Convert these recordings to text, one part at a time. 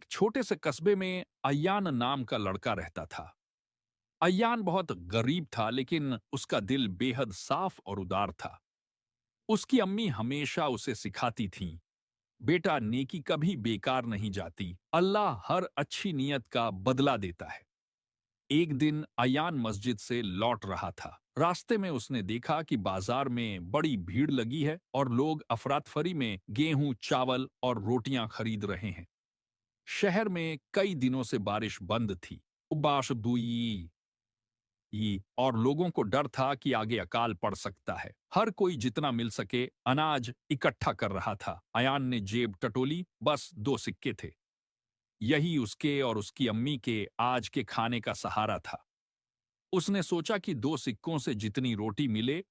एक छोटे से कस्बे में अय्यान नाम का लड़का रहता था। अय्यान बहुत गरीब था, लेकिन उसका दिल बेहद साफ और उदार था। उसकी अम्मी हमेशा उसे सिखाती थीं, बेटा, नेकी कभी बेकार नहीं जाती। अल्लाह हर अच्छी नियत का बदला देता है। एक दिन अयान मस्जिद से लौट रहा था। रास्ते में उसने देखा कि बाजार में बड़ी भीड़ लगी है और लोग अफरातफरी में गेहूं, चावल और रोटियां खरीद रहे हैं। शहर में कई दिनों से बारिश बंद थी। उबाश दुई और लोगों को डर था कि आगे अकाल पड़ सकता है। हर कोई जितना मिल सके अनाज इकट्ठा कर रहा था। अयान ने जेब टटोली, बस 2 सिक्के थे। यही उसके और उसकी अम्मी के आज के खाने का सहारा था। उसने सोचा कि 2 सिक्कों से जितनी रोटी मिले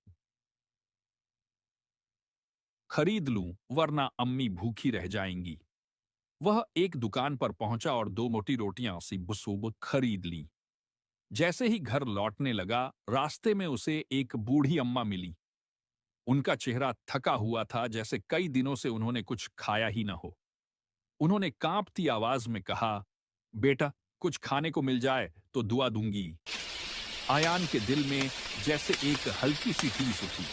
खरीद लूं, वरना अम्मी भूखी रह जाएंगी। वह एक दुकान पर पहुंचा और 2 मोटी रोटियां सुबह खरीद ली। जैसे ही घर लौटने लगा, रास्ते में उसे एक बूढ़ी अम्मा मिली। उनका चेहरा थका हुआ था, जैसे कई दिनों से उन्होंने कुछ खाया ही न हो। उन्होंने कांपती आवाज में कहा, बेटा, कुछ खाने को मिल जाए तो दुआ दूंगी। आयान के दिल में जैसे एक हल्की सी टीस उठी।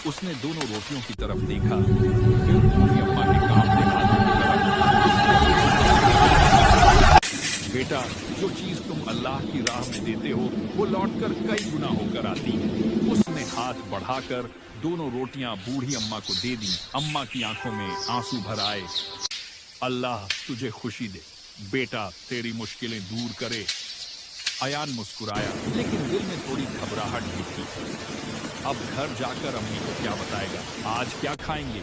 उसने दोनों रोटियों की तरफ देखा, फिर बूढ़ी अम्मा के कांपते हाथों की तरफ। बेटा, जो चीज तुम अल्लाह की राह में देते हो वो लौटकर कई गुना होकर आती है। उसने हाथ बढ़ाकर दोनों रोटियां बूढ़ी अम्मा को दे दी। अम्मा की आंखों में आंसू भर आए। अल्लाह तुझे खुशी दे बेटा, तेरी मुश्किलें दूर करे। अयान मुस्कुराया, लेकिन दिल में थोड़ी घबराहट भी थी। अब घर जाकर अम्मी को क्या बताएगा, आज क्या खाएंगे।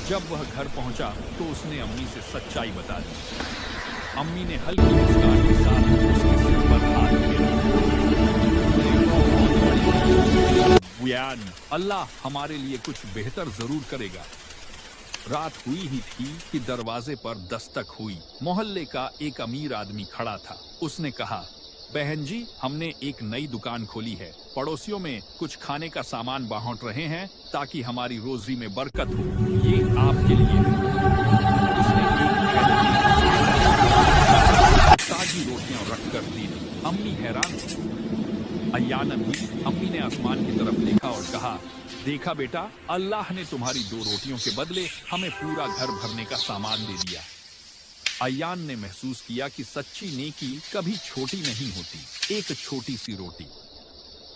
जब वह घर पहुंचा तो उसने अम्मी से सच्चाई बता दी। अम्मी ने हल्की मुस्कान के साथ उसके सिर पर हाथ फेरा। अल्लाह हमारे लिए कुछ बेहतर जरूर करेगा। रात हुई ही थी कि दरवाजे पर दस्तक हुई। मोहल्ले का एक अमीर आदमी खड़ा था। उसने कहा, बहन जी, हमने एक नई दुकान खोली है। पड़ोसियों में कुछ खाने का सामान बांट रहे हैं ताकि हमारी रोजी में बरकत हो। ये आपके लिए है। उसने एक ताजी रोटियां रखकर दी। अम्मी हैरान थी। अय्यान भी। अम्मी ने आसमान की तरफ देखा और कहा, देखा बेटा, अल्लाह ने तुम्हारी 2 रोटियों के बदले हमें पूरा घर भरने का सामान दे दिया। अय्यान ने महसूस किया कि सच्ची नेकी कभी छोटी नहीं होती। एक छोटी सी रोटी,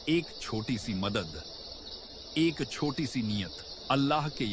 एक छोटी सी मदद, एक छोटी सी नियत, अल्लाह के